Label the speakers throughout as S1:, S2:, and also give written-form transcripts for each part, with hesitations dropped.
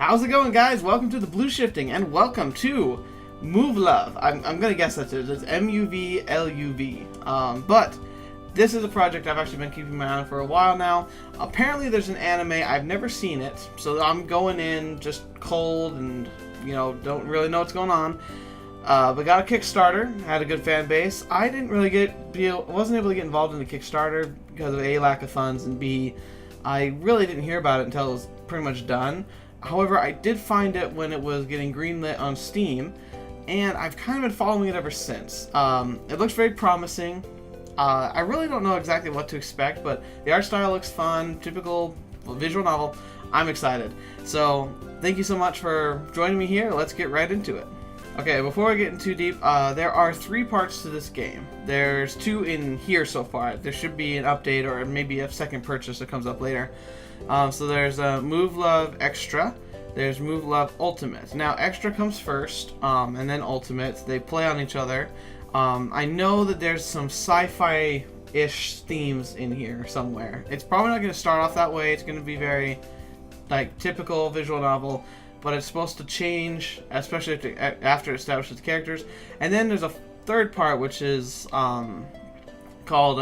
S1: How's it going, guys? Welcome to TheBlueShifting, and welcome to Muv-Luv. I'm gonna guess that's it. It's M-U-V-L-U-V. But this is a project I've actually been keeping my eye on for a while now. Apparently there's an anime. I've never seen it, so I'm going in just cold and, you know, don't really know what's going on. But got a Kickstarter, had a good fan base. I didn't really wasn't able to get involved in the Kickstarter because of A, lack of funds, and B, I really didn't hear about it until it was pretty much done. However, I did find it when it was getting greenlit on Steam, and I've kind of been following it ever since. It looks very promising. I really don't know exactly what to expect, but the art style looks fun, typical visual novel. I'm excited. So, thank you so much for joining me here. Let's get right into it. Okay, before I get in too deep, there are 3 parts to this game. There's 2 in here so far. There should be an update or maybe a second purchase that comes up later. So there's Muv-Luv Extra, there's Muv-Luv Ultimate. Now Extra comes first, and then Ultimate. They play on each other. I know that there's some sci-fi-ish themes in here somewhere. It's probably not going to start off that way. It's going to be very, like, typical visual novel, but it's supposed to change, especially after it establishes the characters. And then there's a third part, which is called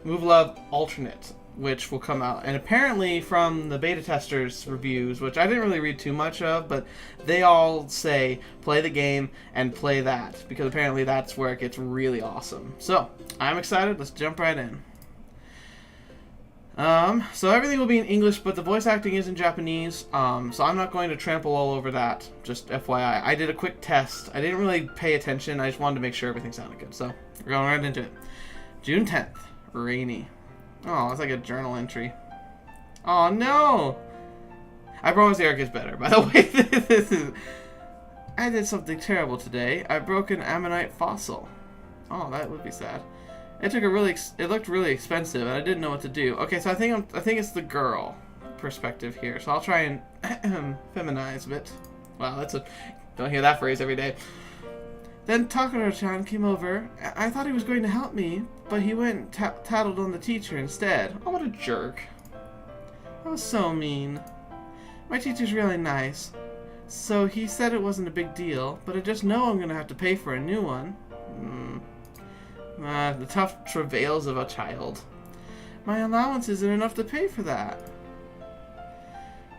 S1: Muv-Luv Alternate, which will come out. And apparently from the beta testers' reviews, which I didn't really read too much of, but they all say play the game and play that, because apparently that's where it gets really awesome. So I'm excited. Let's jump right in. So everything will be in English, but the voice acting is in Japanese, so I'm not going to trample all over that, just FYI. I did a quick test. I didn't really pay attention. I just wanted to make sure everything sounded good. So we're going right into it. June 10th, rainy. Oh, it's like a journal entry. Oh no! I promise Eric is better, by the way. I did something terrible today. I broke an ammonite fossil. Oh, that would be sad. It looked really expensive, and I didn't know what to do. Okay, so I think it's the girl perspective here. So I'll try and feminize a bit. Wow, don't hear that phrase every day. Then Takeru-chan came over. I thought he was going to help me, but he went and tattled on the teacher instead. Oh, what a jerk. That was so mean. My teacher's really nice. So he said it wasn't a big deal, but I just know I'm going to have to pay for a new one. The tough travails of a child. My allowance isn't enough to pay for that.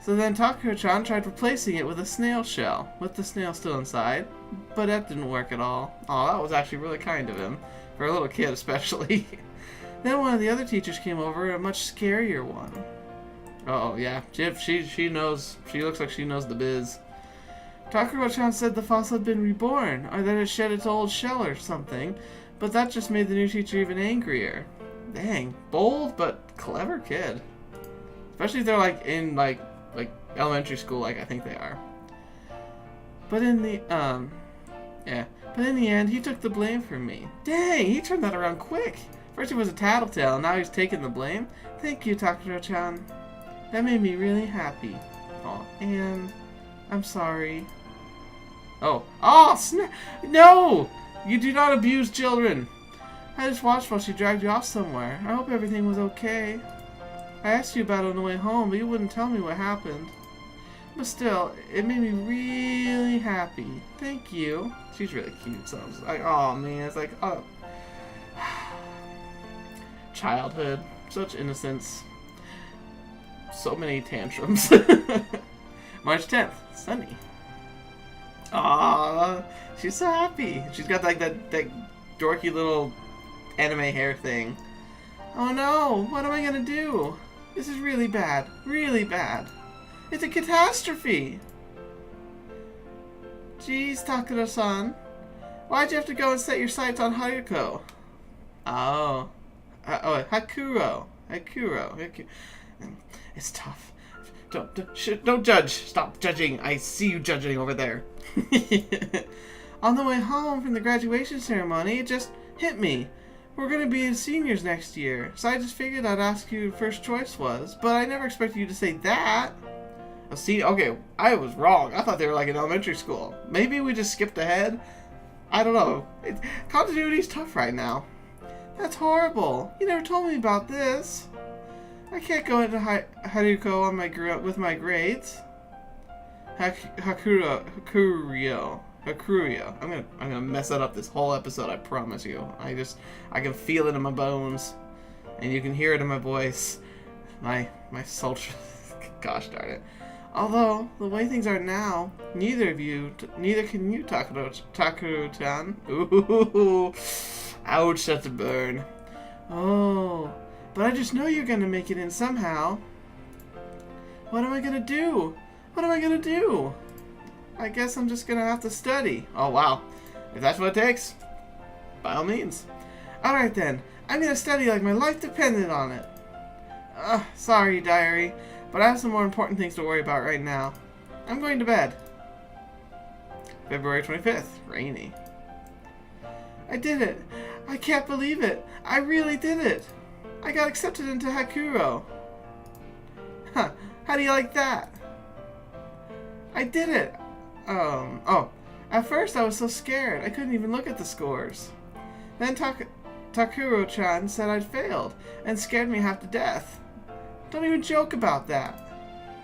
S1: So then Takeru-chan tried replacing it with a snail shell, with the snail still inside, but that didn't work at all. Oh, that was actually really kind of him, for a little kid especially. Then one of the other teachers came over, a much scarier one. Oh yeah, she knows, she looks like she knows the biz. Takeru-chan said the fossil had been reborn, or that it shed its old shell or something, but that just made the new teacher even angrier. Dang, bold but clever kid. Especially if they're like in like elementary school, like I think they are. But in the end, he took the blame for me. Dang, he turned that around quick. First he was a tattletale, now he's taking the blame. Thank you, Takeru-chan. That made me really happy. Oh, and I'm sorry. Oh, no! You do not abuse children. I just watched while she dragged you off somewhere. I hope everything was okay. I asked you about it on the way home, but you wouldn't tell me what happened. But still, it made me really happy. Thank you. She's really cute, so I was like, oh man, it's like, oh. Childhood. Such innocence. So many tantrums. March 10th, sunny. Aww, she's so happy. She's got like that dorky little anime hair thing. Oh no, what am I gonna do? This is really bad. Really bad. It's a catastrophe! Jeez, Takeru-san. Why'd you have to go and set your sights on Haruko? Oh. Hakuro. It's tough. Don't judge. Stop judging. I see you judging over there. On the way home from the graduation ceremony, it just hit me. We're going to be seniors next year, so I just figured I'd ask you who first choice was, but I never expected you to say that. See, okay, I was wrong. I thought they were like in elementary school. Maybe we just skipped ahead? I don't know. Continuity's tough right now. That's horrible. You never told me about this. I can't go into Haruko on with my grades. Hakurio. I'm gonna mess that up this whole episode, I promise you. I can feel it in my bones, and you can hear it in my voice. My sultry. Gosh darn it. Although the way things are now, neither can you, Takeru-chan. Ooh, ouch, that's a burn. Oh, but I just know you're gonna make it in somehow. What am I gonna do? I guess I'm just gonna have to study. Oh wow, if that's what it takes, by all means. Alright then, I'm gonna study like my life depended on it. Sorry, diary, but I have some more important things to worry about right now. I'm going to bed. February 25th, rainy. I did it. I can't believe it. I really did it. I got accepted into Hakuro. Huh, how do you like that? I did it. At first I was so scared, I couldn't even look at the scores. Then Takeru-chan said I'd failed, and scared me half to death. Don't even joke about that.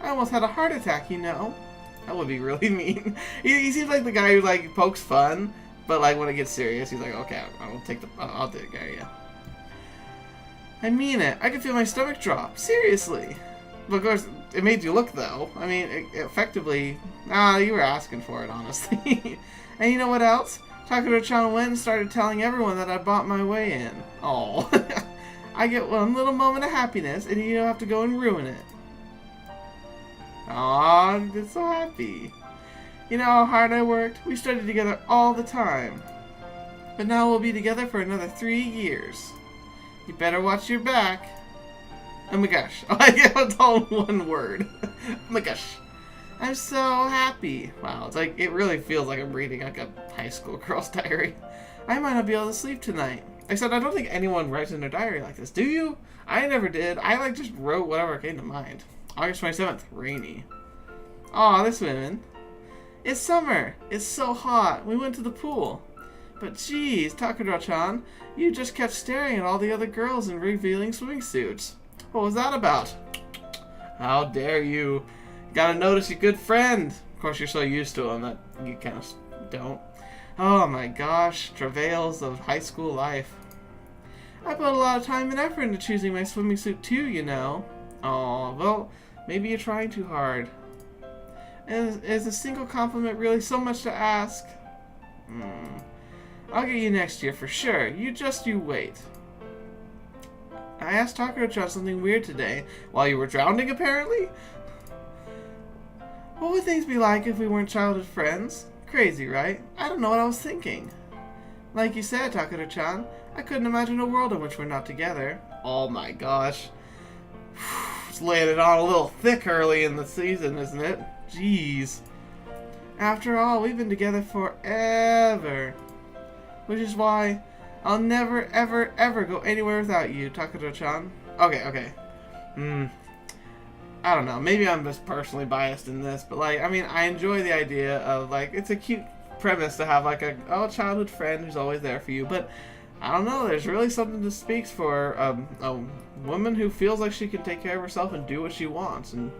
S1: I almost had a heart attack, you know. That would be really mean. He seems like the guy who, like, pokes fun, but, like, when it gets serious, he's like, okay, I'll take care of you. I mean it. I can feel my stomach drop. Seriously. But of course, it made you look, though. I mean, effectively, you were asking for it, honestly. And you know what else? Takeru-chan went and started telling everyone that I bought my way in. Oh, I get one little moment of happiness, and you don't have to go and ruin it. Aw, I'm so happy. You know how hard I worked? We studied together all the time. But now we'll be together for another 3 years. You better watch your back. Oh my gosh. I get it all in one word. Oh my gosh. I'm so happy. Wow, it's like, it really feels like I'm reading like a high school girl's diary. I might not be able to sleep tonight. Except I don't think anyone writes in their diary like this. Do you? I never did. I just wrote whatever came to mind. August 27th, rainy. Aw, this women. It's summer. It's so hot. We went to the pool. But geez, Takeru-chan, you just kept staring at all the other girls in revealing swimming suits. What was that about? How dare you? Gotta notice your good friend. Of course, you're so used to him that you kind of don't. Oh my gosh, travails of high school life. I put a lot of time and effort into choosing my swimming suit too, you know. Oh, well, maybe you're trying too hard. Is a single compliment really so much to ask? I'll get you next year for sure. You wait. I asked Takeru-chan something weird today. While you were drowning, apparently? What would things be like if we weren't childhood friends? Crazy, right? I don't know what I was thinking. Like you said, Takeru-chan, I couldn't imagine a world in which we're not together. Oh my gosh. It's laying it on a little thick early in the season, isn't it? Jeez. After all, we've been together forever. Which is why I'll never, ever, ever go anywhere without you, Takeru-chan. Okay. I don't know. Maybe I'm just personally biased in this, but, like, I mean, I enjoy the idea of, like, it's a cute premise to have, like, a childhood friend who's always there for you, but I don't know. There's really something that speaks for a woman who feels like she can take care of herself and do what she wants. And,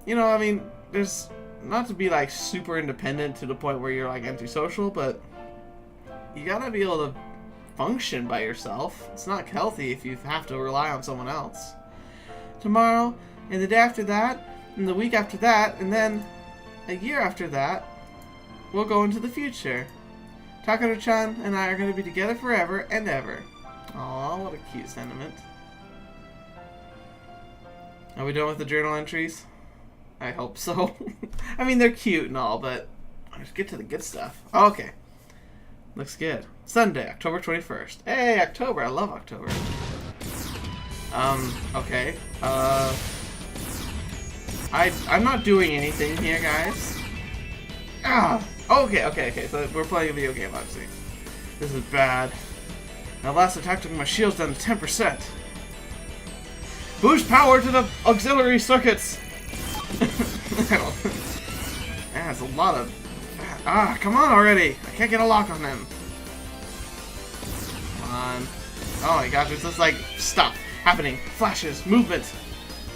S1: you know, I mean, there's not to be, like, super independent to the point where you're, like, antisocial, but you gotta be able to function by yourself. It's not healthy if you have to rely on someone else. Tomorrow, and the day after that, and the week after that, and then a year after that, we'll go into the future. Takeru-chan and I are going to be together forever and ever. Aw, what a cute sentiment. Are we done with the journal entries? I hope so. I mean, they're cute and all, but let's get to the good stuff. Oh, okay. Looks good. Sunday, October 21st. Hey, October. I love October. Okay. I'm not doing anything here, guys. Okay, so we're playing a video game, obviously. This is bad. That last attack took my shields down to 10%. Boost power to the auxiliary circuits! That's a lot of... come on already! I can't get a lock on them. Come on. Oh my gosh, it's just like stuff happening. Flashes, movement.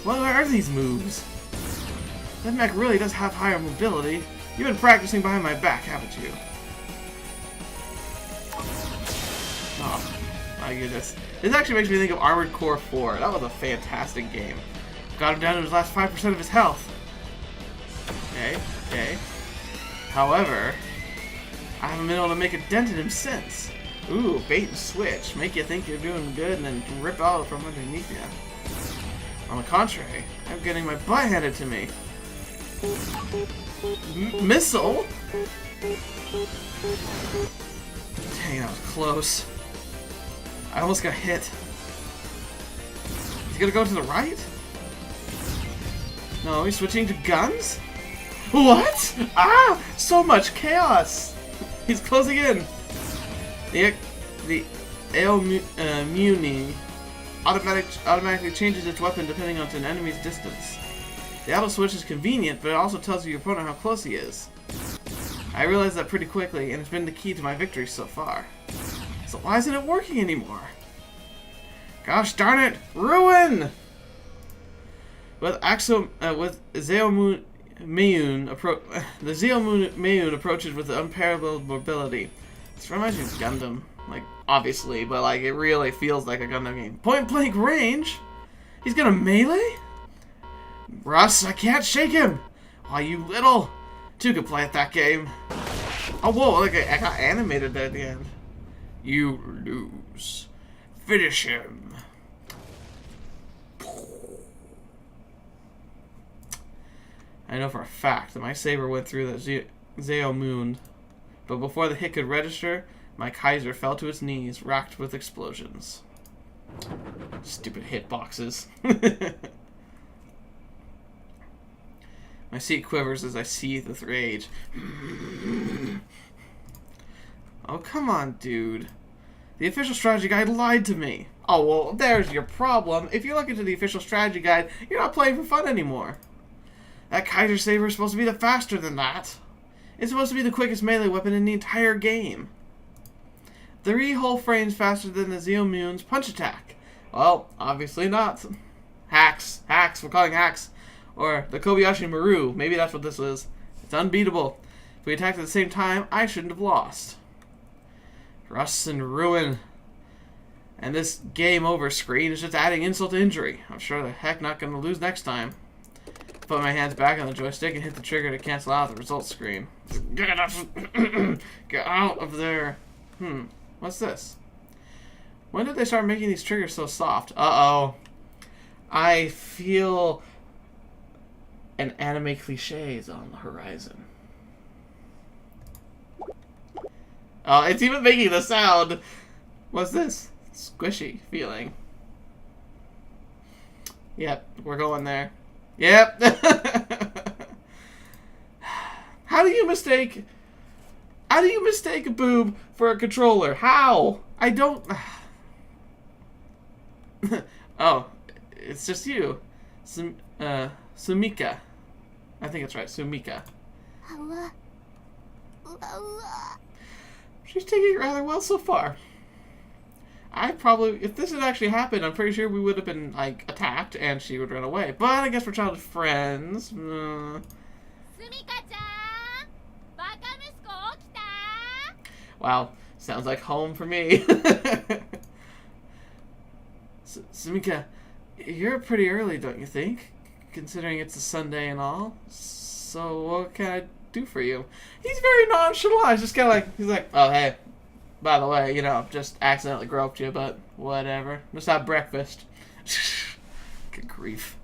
S1: What are these moves? That mech really does have higher mobility. You've been practicing behind my back, haven't you? Oh, my goodness. This actually makes me think of Armored Core 4. That was a fantastic game. Got him down to his last 5% of his health. Okay. However, I haven't been able to make a dent in him since. Ooh, bait and switch. Make you think you're doing good and then rip out from underneath you. On the contrary, I'm getting my butt handed to me. Missile? Dang, that was close. I almost got hit. Is he gonna go to the right? No, he's switching to guns? What? Ah! So much chaos! He's closing in. The Muni automatically changes its weapon depending on an enemy's distance. The auto switch is convenient, but it also tells your opponent how close he is. I realized that pretty quickly, and it's been the key to my victory so far. So why isn't it working anymore? Gosh darn it! Ruin! With Zeomun Mayun the Zeomun Mayun approaches with unparalleled mobility. This reminds me of Gundam, like obviously, but like it really feels like a Gundam game. Point blank range? He's gonna melee? Russ, I can't shake him! Why, you little! Two could play at that game. Oh, whoa, look, I got animated there at the end. You lose. Finish him. I know for a fact that my saber went through the Zeomun, but before the hit could register, my Kaiser fell to its knees, racked with explosions. Stupid hitboxes. My seat quivers as I seethe with rage. Oh, come on, dude. The official strategy guide lied to me. Oh, well, there's your problem. If you look into the official strategy guide, you're not playing for fun anymore. That Kaiser Saber is supposed to be the faster than that. It's supposed to be the quickest melee weapon in the entire game. 3 whole frames faster than the Zeomun's punch attack. Well, obviously not. Hacks. We're calling hacks. Or the Kobayashi Maru. Maybe that's what this is. It's unbeatable. If we attacked at the same time, I shouldn't have lost. Rust and ruin. And this game over screen is just adding insult to injury. I'm sure the heck not going to lose next time. Put my hands back on the joystick and hit the trigger to cancel out the results screen. Get out of there. What's this? When did they start making these triggers so soft? Uh-oh. I feel an anime cliche is on the horizon. Oh, it's even making the sound. What's this? Squishy feeling. Yep, we're going there. Yep. How do you mistake a boob for a controller? How? I don't. Oh, it's just you. Sumika. I think it's right, Sumika. She's taking it rather well so far. If this had actually happened, I'm pretty sure we would have been, like, attacked and she would run away. But I guess we're childhood friends. Wow, sounds like home for me. Sumika, you're pretty early, don't you think? Considering it's a Sunday and all. So what can I do for you? He's very nonchalant. Just kind of like, he's like, oh, hey. By the way, you know, just accidentally groped you, but whatever. Just have breakfast. Good grief.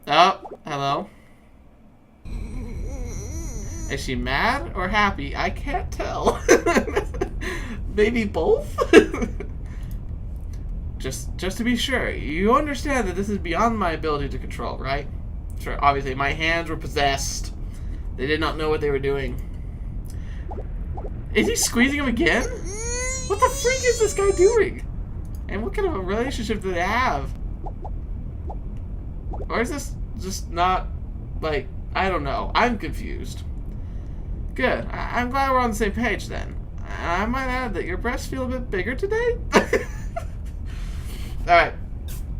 S1: Oh, hello. Is she mad or happy? I can't tell. Maybe both? Just to be sure, you understand that this is beyond my ability to control, right? Sure, obviously, my hands were possessed. They did not know what they were doing. Is he squeezing him again? What the freak is this guy doing? And what kind of a relationship do they have? Or is this just not, like, I don't know. I'm confused. Good. I'm glad we're on the same page then. I might add that your breasts feel a bit bigger today. Alright.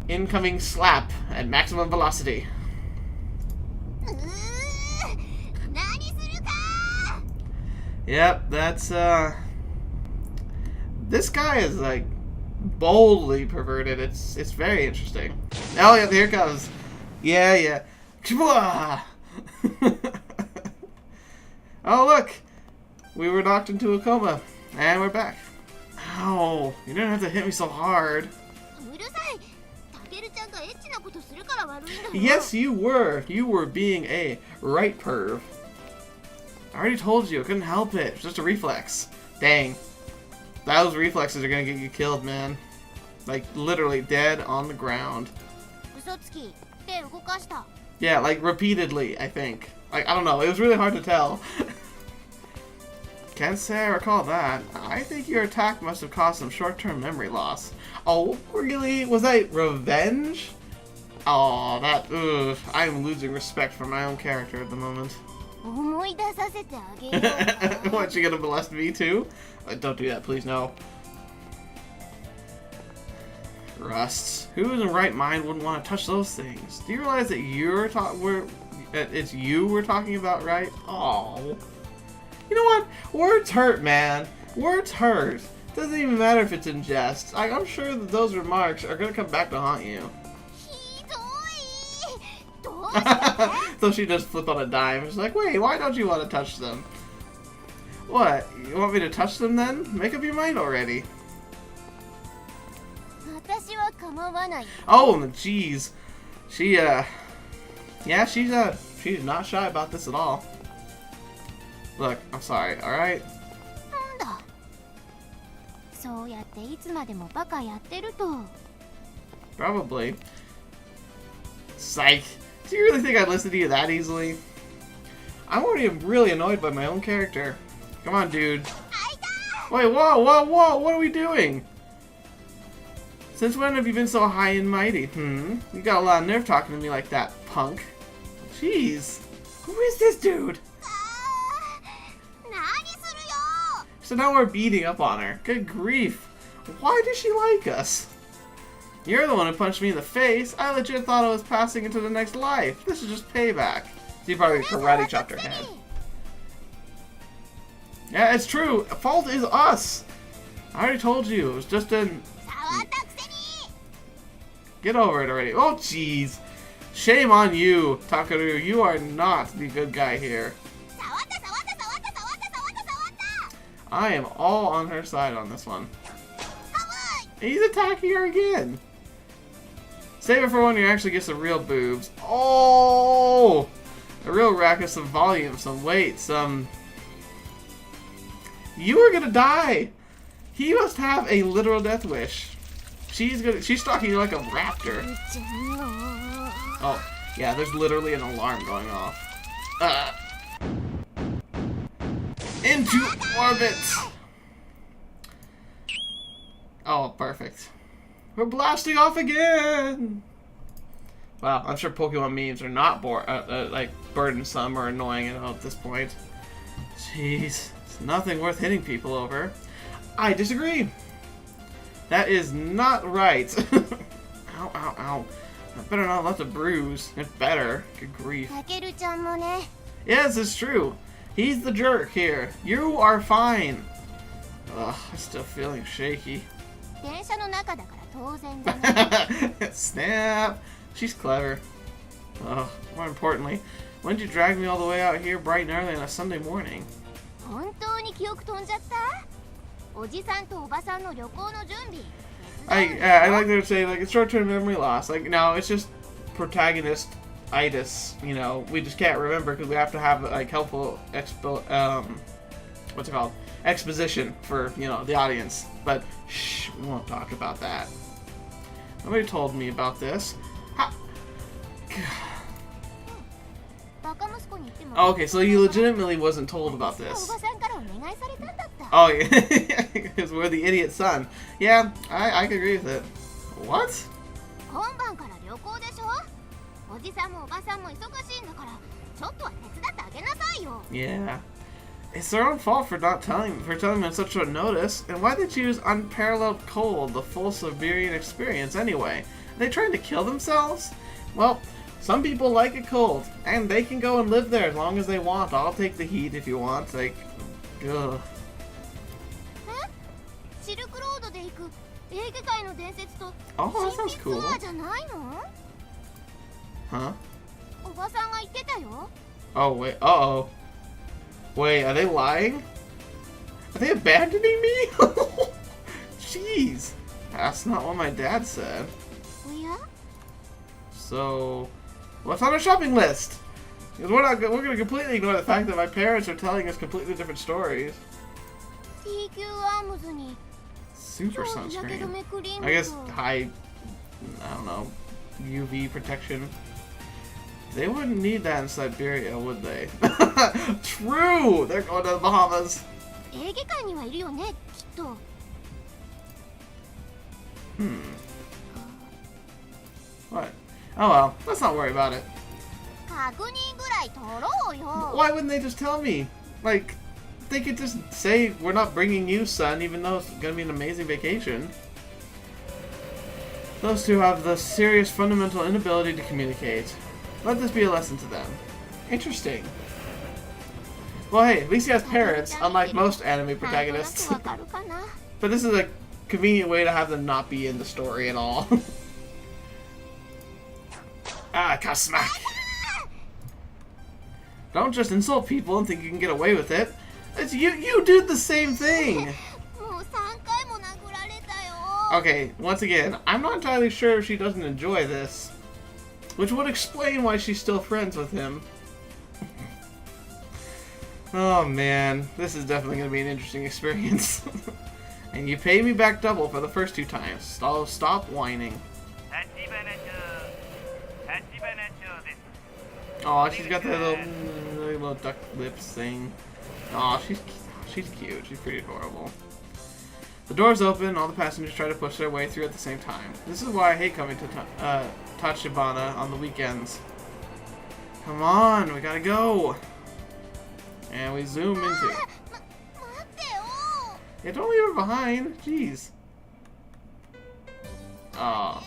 S1: Incoming slap at maximum velocity. Yep, that's, this guy is, like, boldly perverted. It's very interesting. Oh, yeah, here it comes. Yeah. Oh, look! We were knocked into a coma. And we're back. Ow, you didn't have to hit me so hard. Yes, you were. You were being a right perv. I already told you, I couldn't help it. It's just a reflex. Dang. Those reflexes are gonna get you killed, man. Like, literally dead on the ground. Yeah, like, repeatedly, I think. Like, I don't know, it was really hard to tell. Can't say I recall that. I think your attack must have caused some short-term memory loss. Oh, really? Was that revenge? Oh, that, ugh. I'm losing respect for my own character at the moment. What, you gonna molest me too? Don't do that, please, no. Rusts. Who in the right mind wouldn't want to touch those things? Do you realize that it's you we're talking about, right? Oh. You know what? Words hurt, man. Words hurt. Doesn't even matter if it's in jest. I'm sure that those remarks are gonna come back to haunt you. So she just flipped on a dime. She's like, wait, why don't you want to touch them? What? You want me to touch them then? Make up your mind already. Oh, jeez. Yeah, she's not shy about this at all. Look, I'm sorry, alright? Probably. Psych. Do you really think I'd listen to you that easily? I'm already really annoyed by my own character. Come on, dude. Wait, whoa, what are we doing? Since when have you been so high and mighty? You got a lot of nerve talking to me like that, punk. Jeez. Who is this dude? So now we're beating up on her. Good grief. Why does she like us? You're the one who punched me in the face. I legit thought I was passing into the next life. This is just payback. So you probably karate chopped her head. Yeah, it's true. Fault is us. I already told you. It was just an... Get over it already. Oh, jeez. Shame on you, Takeru. You are not the good guy here. I am all on her side on this one. He's attacking her again. Save it for when you actually get some real boobs. Oh! A real rack of some volume, some weight, some... You are gonna die! He must have a literal death wish. She's stalking you like a raptor. Oh, yeah, there's literally an alarm going off. Into orbit! Oh, perfect. We're blasting off again! Wow, I'm sure Pokemon memes are not like burdensome or annoying at this point. Jeez, it's nothing worth hitting people over. I disagree. That is not right. Ow, ow, ow. I better not let the bruise. It's better. Good grief. Yes, it's true. He's the jerk here. You are fine. Ugh, I'm still feeling shaky. Snap. She's clever. Ugh, more importantly, when did you drag me all the way out here bright and early on a Sunday morning? I like to say, like, it's short-term memory loss. Like, no, it's just protagonist-itis, you know. We just can't remember because we have to have, like, helpful what's it called? Exposition for, you know, the audience. But, shh, we won't talk about that. Nobody told me about this. Oh, okay, so you legitimately wasn't told about this. Oh, yeah, because we're the idiot son. Yeah, I can agree with it. What? Yeah. It's their own fault for telling them on such short notice. And why they choose unparalleled cold, the full Siberian experience anyway? Are they trying to kill themselves? Well, Some people like it cold, and they can go and live there as long as they want. I'll take the heat if you want. Like, ugh. Oh, that sounds cool. Huh? Oh, wait. Uh-oh. Wait, are they lying? Are they abandoning me? Jeez. That's not what my dad said. So, what's on our shopping list? Because we're going to completely ignore the fact that my parents are telling us completely different stories. Super sunscreen. I guess high, I don't know, UV protection. They wouldn't need that in Siberia, would they? True! They're going to the Bahamas. What? Oh well, let's not worry about it. Why wouldn't they just tell me? Like, they could just say, we're not bringing you, son, even though it's going to be an amazing vacation. Those two have the serious fundamental inability to communicate. Let this be a lesson to them. Interesting. Well, hey, at least he has parents, unlike most anime protagonists. But this is a convenient way to have them not be in the story at all. Ah, Kasmak! Don't just insult people and think you can get away with it. It's you did the same thing! Okay, once again, I'm not entirely sure if she doesn't enjoy this. Which would explain why she's still friends with him. Oh man, this is definitely going to be an interesting experience. And you pay me back double for the first 2 times. So stop whining. Oh, she's got that little duck lips thing. Oh, she's cute. She's pretty adorable. The doors open, all the passengers try to push their way through at the same time. This is why I hate coming to Tachibana on the weekends. Come on, we gotta go. And we zoom into it. Yeah, don't leave her behind. Jeez. Oh.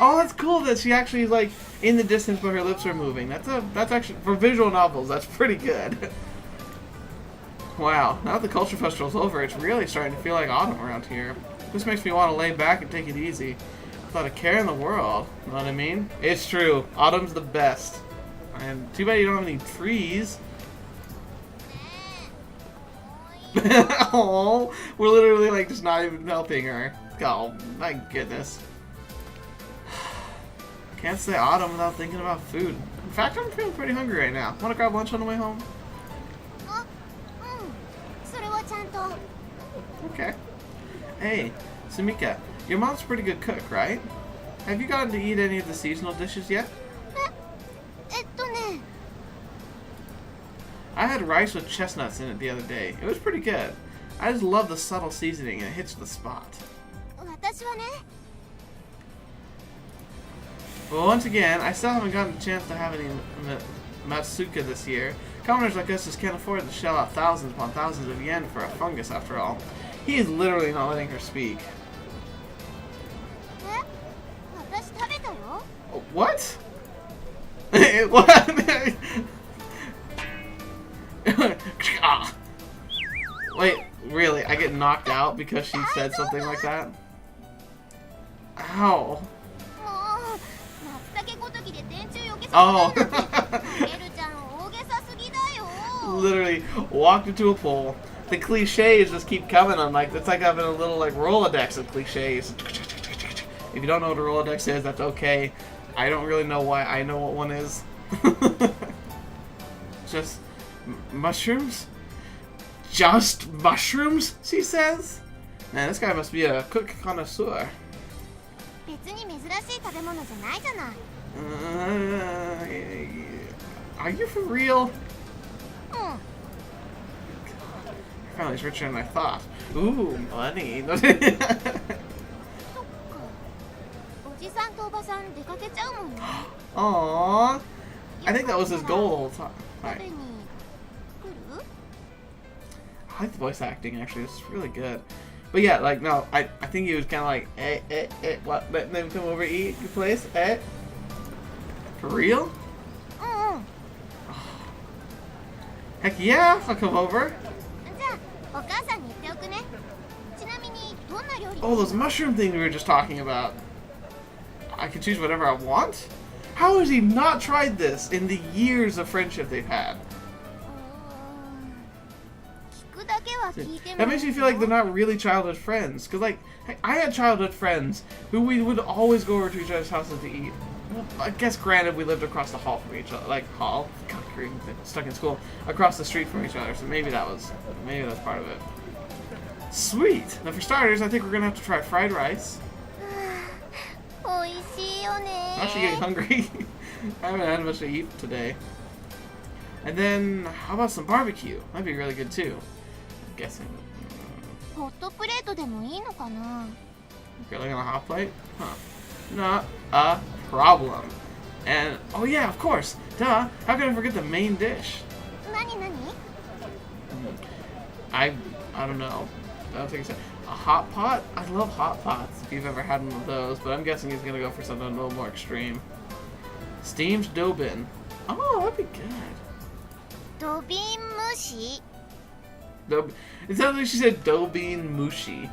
S1: Oh, that's cool that she actually is like in the distance, but her lips are moving. That's actually for visual novels. That's pretty good. Wow. Now that the culture festival's over, it's really starting to feel like autumn around here. This makes me want to lay back and take it easy, without a care in the world. You know what I mean? It's true. Autumn's the best. And too bad you don't have any trees. Oh, we're literally like just not even helping her. Oh my goodness. Can't say autumn without thinking about food. In fact, I'm feeling pretty hungry right now. Want to grab lunch on the way home? Okay. Hey, Sumika, your mom's a pretty good cook, right? Have you gotten to eat any of the seasonal dishes yet? I had rice with chestnuts in it the other day. It was pretty good. I just love the subtle seasoning and it hits the spot. Well, once again, I still haven't gotten a chance to have any Matsuka this year. Commoners like us just can't afford to shell out thousands upon thousands of yen for a fungus, after all. He is literally not letting her speak. What? What? Wait, really? I get knocked out because she said something like that? Ow. Oh. Literally walked into a pool. The cliches just keep coming. I'm like, it's like having a little like Rolodex of cliches. If you don't know what a Rolodex is, that's okay. I don't really know why I know what one is. Just mushrooms? Just mushrooms, she says? Man, this guy must be a cook connoisseur. Are you for real? Your family's richer than I thought. Ooh, money. Aww. I think that was his goal the whole time. Right. I like the voice acting, actually. It's really good. But yeah, like, no, I think he was kind of like, what? Let them come over, eat your place, For real?
S2: うんうん。
S1: Heck yeah, I'll come over.
S2: じゃあお母さんに言っておくね。ちなみにどんな料理？
S1: Oh, those mushroom things we were just talking about. I can choose whatever I want? How has he not tried this in the years of friendship they've had?
S2: 聞くだけは聞いてみる。
S1: That makes me feel like they're not really childhood friends. Because, like, I had childhood friends who we would always go over to each other's houses to eat. Well, I guess, granted, we lived across the hall from each other. Like, hall? God, stuck in school. Across the street from each other. So maybe that's part of it. Sweet! Now, for starters, I think we're going to have to try fried rice.
S2: おいしいよね。
S1: I'm actually getting hungry. I haven't had much to eat today. And then, how about some barbecue? That'd be really good too. I'm guessing.
S2: ホットプレートでもいいのかな。
S1: Grilling on a hot plate? Huh. Not a problem. And, oh yeah, of course. Duh. How could I forget the main dish?
S2: 何何？
S1: I don't know. I don't think so. A hot pot? I love hot pots if you've ever had one of those, but I'm guessing he's gonna go for something a little more extreme. Steamed dough bin. Oh, that'd be good.
S2: ドビン蒸し。
S1: It sounds like she said dough bean mushi.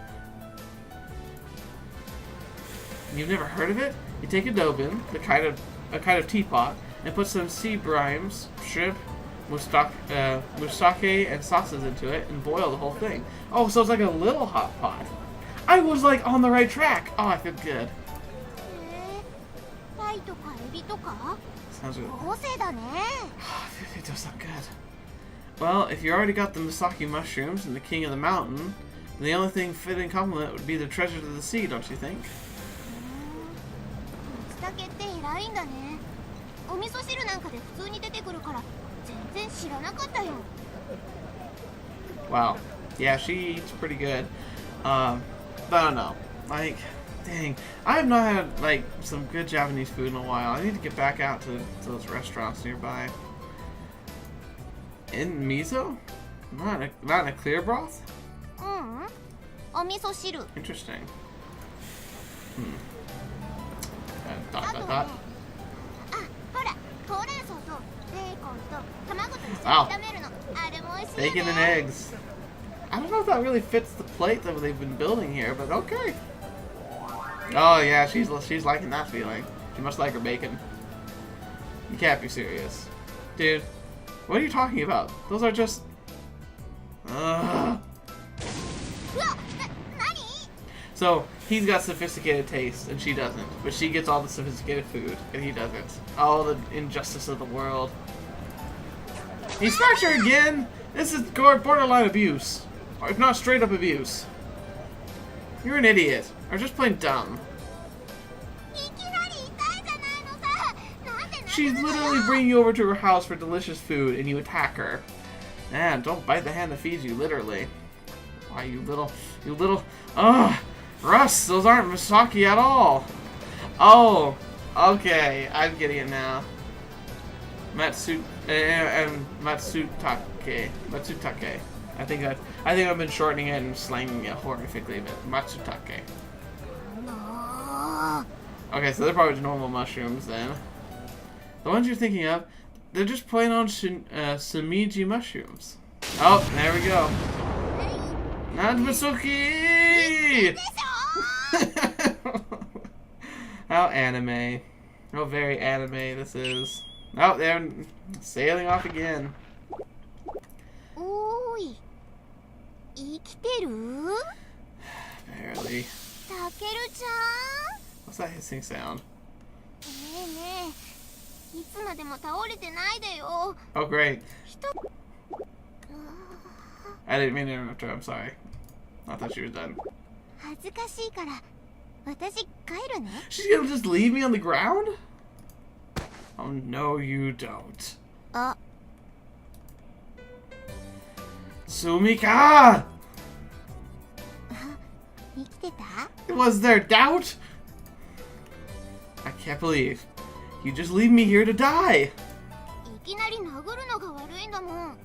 S1: You've never heard of it? You take a dough bin, a kind of teapot, and put some sea brimes, shrimp, mustake, and sauces into it, and boil the whole thing. Oh, so it's like a little hot pot. I was like on the right track. Oh, I feel good.
S2: タイとかエビとか。
S1: Sounds good.
S2: 豪勢だね。
S1: It does sound good. Well, if you already got the Misaki mushrooms and the king of the mountain, then the only thing fitting complement would be the treasure to the sea, don't you think?
S2: 松茸って偉いんだね。お味噌汁なんかで普通に出てくるから全然知らなかったよ。
S1: Wow. Yeah, she eats pretty good. But I don't know. Like, dang. I have not had, like, some good Japanese food in a while. I need to get back out to those restaurants nearby. In miso? Not in a clear broth?
S2: うん。お味噌汁。
S1: Interesting. Dot,
S2: あと
S1: dot,
S2: ね。
S1: dot.
S2: あ、ほら、ほうれん草とベーコンと卵と一緒に
S1: Wow.
S2: 炒めるの。あれも美味しいよ
S1: Bacon
S2: ね。
S1: and eggs. I don't know if that really fits the plate that they've been building here, but okay. Oh yeah, she's liking that feeling. She must like her bacon. You can't be serious. Dude, what are you talking about? Those are just...
S2: うわ、何？
S1: So, he's got sophisticated taste, and she doesn't. But she gets all the sophisticated food, and he doesn't. All the injustice of the world. He sparks her again! This is borderline abuse. Or if not straight up abuse. You're an idiot. Or just plain dumb.
S2: いきなり痛いじゃないのさ。なんでなの？
S1: She's literally bringing you over to her house for delicious food, and you attack her. Man, don't bite the hand that feeds you, literally. Why, you little... Ugh! Russ, those aren't Misaki at all! Oh, okay, I'm getting it now. Matsutake. I think I've been shortening it and slanging it horrifically, but Matsutake.
S2: もう。
S1: Okay, so they're probably just normal mushrooms then. The ones you're thinking of, they're just plain on Sumiji mushrooms. Oh, there we go. Natsuki! How anime. How very anime this is. Oh, they're sailing off again.
S2: おーい。生きてる？
S1: Barely.
S2: たけるちゃん？
S1: What's that hissing sound?
S2: ねえねえ。いつまでも倒れてないでよ。
S1: Oh, great.
S2: 人。
S1: I didn't mean to interrupt her. I'm sorry. I thought she was done.
S2: 恥ずかしいから私帰るね。
S1: She's gonna just leave me on the ground? Oh, no, you don't.
S2: あ、
S1: Sumika!
S2: 生きてた？
S1: Was there doubt? I can't believe you just leave me here to die.
S2: いきなり殴るのが悪いんだもん。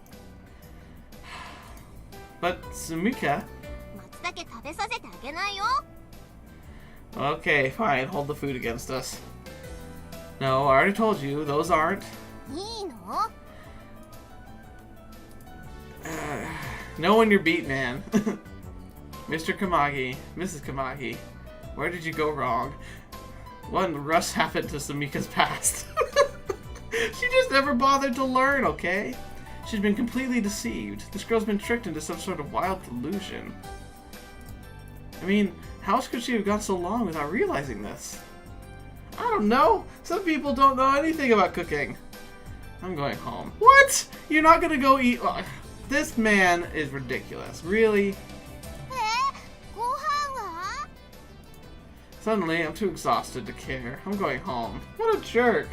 S1: But Sumika...
S2: 松茸食べさせてあげないよ。
S1: Okay, fine. Hold the food against us. No, I already told you. Those aren't.
S2: いいの？
S1: No one your beat, man. Mr. Kamagi, Mrs. Kamagi, where did you go wrong? What rust happened to Sumika's past? She just never bothered to learn, okay? She's been completely deceived. This girl's been tricked into some sort of wild delusion. I mean, how else could she have gone so long without realizing this? I don't know. Some people don't know anything about cooking. I'm going home. What? You're not gonna go eat? This man is ridiculous. Really?
S2: ご飯は？
S1: Suddenly, I'm too exhausted to care. I'm going home. What a jerk.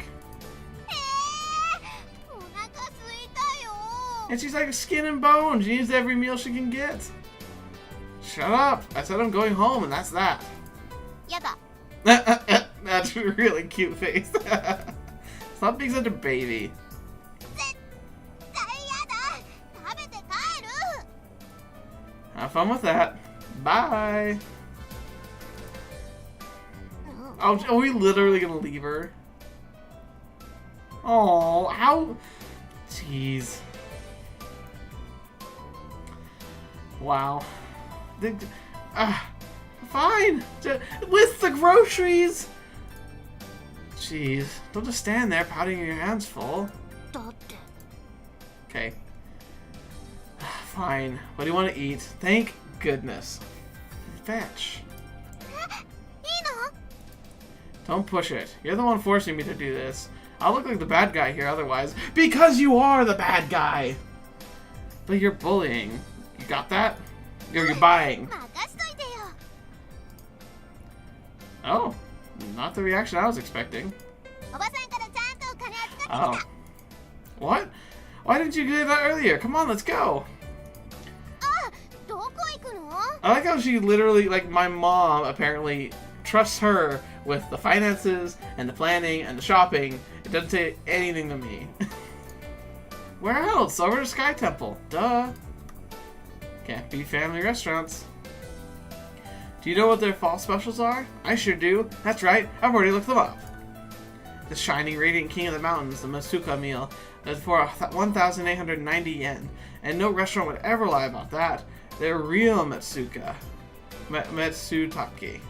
S2: お腹空いたよ。
S1: And she's like skin and bone. She needs every meal she can get. Shut up. I said I'm going home, and that's that.
S2: やだ。
S1: That's a really cute face. Stop being such a baby.
S2: 絶対やだ。食べて帰る。
S1: Have fun with that. Bye. Oh, are we literally gonna leave her? Oh, how? Jeez. Wow. Fine. With the groceries. Jeez. Don't just stand there pouting your hands full.
S2: だって。
S1: Okay. Fine. What do you want to eat? Thank goodness. Fetch.
S2: いいの？
S1: Don't push it. You're the one forcing me to do this. I'll look like the bad guy here otherwise. Because you are the bad guy! But you're bullying. You got that? Or you're buying.
S2: 任しといてよ。
S1: Oh. Not the reaction I was expecting.
S2: おばさんからちゃんとお金預か
S1: Oh.
S2: ってきた。
S1: What? Why didn't you do that earlier? Come on, let's go.
S2: あ、どこ行くの？
S1: I like how she literally, like, my mom apparently trusts her with the finances and the planning and the shopping. It doesn't say anything to me. Where else? Over to Sky Temple. Duh. Can't be family restaurants. Do you know what their fall specials are? I sure do. That's right. I've already looked them up. The shining radiant king of the mountains, the Masuka meal, is for 1,890 yen. And no restaurant would ever lie about that. They're real Matsuka. Matsutake.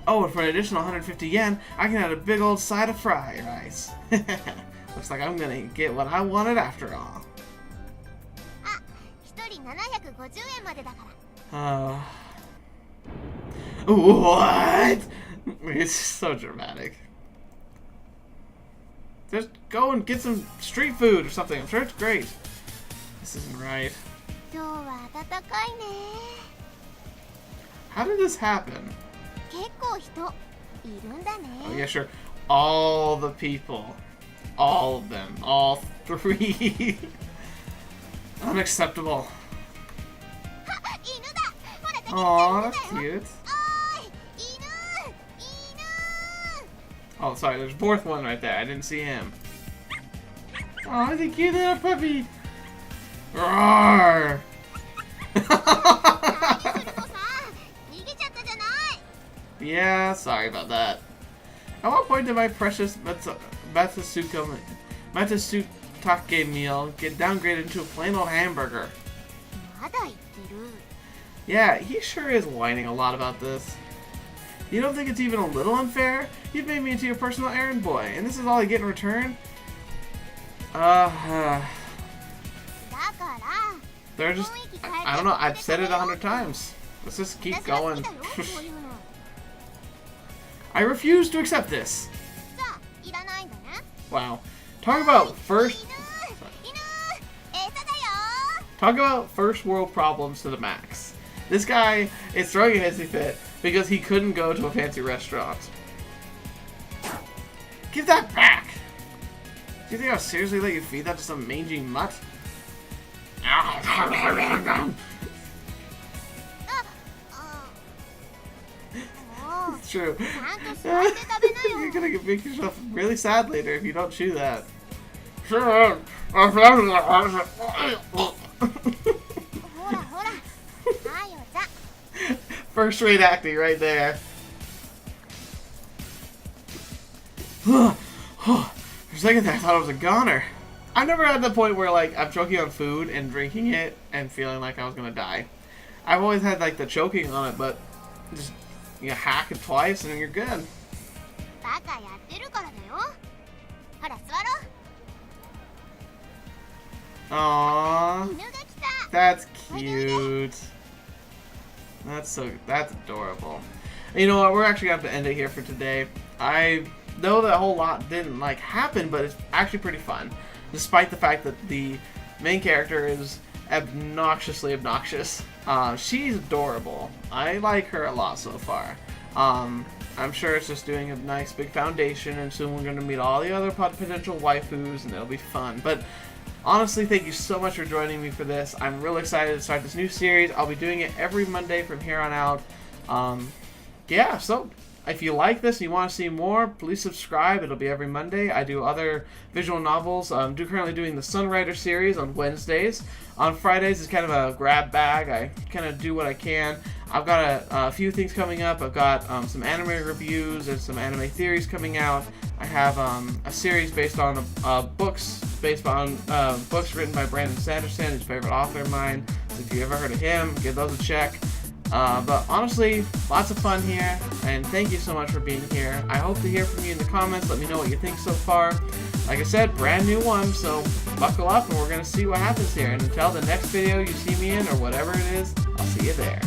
S1: Oh, and for an additional 150 yen, I can add a big old side of fried rice. Looks like I'm gonna get what I wanted after all.
S2: あ、一人750円までだから。
S1: What? It's so dramatic. Just go and get some street food or something. I'm sure it's great. This isn't right.
S2: 今日は暖かいね。
S1: How did this happen?
S2: 結構人いるんだね。
S1: Oh yeah, sure. All the people. All of them. All three. Unacceptable.
S2: 犬だ。ほら、
S1: Aw, that's cute.
S2: おーい、犬。
S1: Oh, sorry, there's a fourth one right there. I didn't see him. Oh, the cute little puppy. Roar. Yeah, sorry about that. At what point did my precious Matsutake meal get downgraded into a plain old hamburger?
S2: まだ言ってる。
S1: Yeah, he sure is whining a lot about this. You don't think it's even a little unfair? You've made me into your personal errand boy, and this is all I get in return?
S2: だから。
S1: They're just... I don't know, I've said it 100 times. Let's just keep going. I refuse to accept this.
S2: じゃあ、いらないんだね。
S1: Wow. Talk about first...
S2: 犬、餌だよ。
S1: Talk about first world problems to the max. This guy is throwing a hissy fit because he couldn't go to a fancy restaurant. Give that back! Do you think I'll seriously let you feed that to some mangy mutt?
S2: あ、もう
S1: It's true.
S2: ちゃんと座って食べなよ。
S1: You're gonna make yourself really sad later if you don't chew that.
S2: ほらほら。はいよ、じゃ。
S1: First rate acting right there. For a second there, I thought I was a goner. I've never had the point where, like, I'm choking on food and drinking it and feeling like I was gonna die. I've always had, like, the choking on it, but just, you hack it twice and you're good. Aww. That's cute. That's adorable. And you know what? We're actually going to have to end it here for today. I know that a whole lot didn't, like, happen, but it's actually pretty fun. Despite the fact that the main character is obnoxiously obnoxious. She's adorable. I like her a lot so far. I'm sure it's just doing a nice big foundation, and soon we're going to meet all the other potential waifus, and it'll be fun. But honestly, thank you so much for joining me for this. I'm really excited to start this new series. I'll be doing it every Monday from here on out. Yeah, so if you like this and you want to see more, please subscribe. It'll be every Monday. I do other visual novels. I'm currently doing the Sunrider series on Wednesdays. On Fridays, it's kind of a grab bag. I kind of do what I can. I've got a few things coming up. I've got some anime reviews and some anime theories coming out. I have a series based on books written by Brandon Sanderson, his favorite author of mine. So if you ever heard of him, give those a check. But honestly, lots of fun here, and thank you so much for being here. I hope to hear from you in the comments. Let me know what you think so far. Like I said, brand new one, so buckle up and we're going to see what happens here. And until the next video you see me in, or whatever it is, I'll see you there.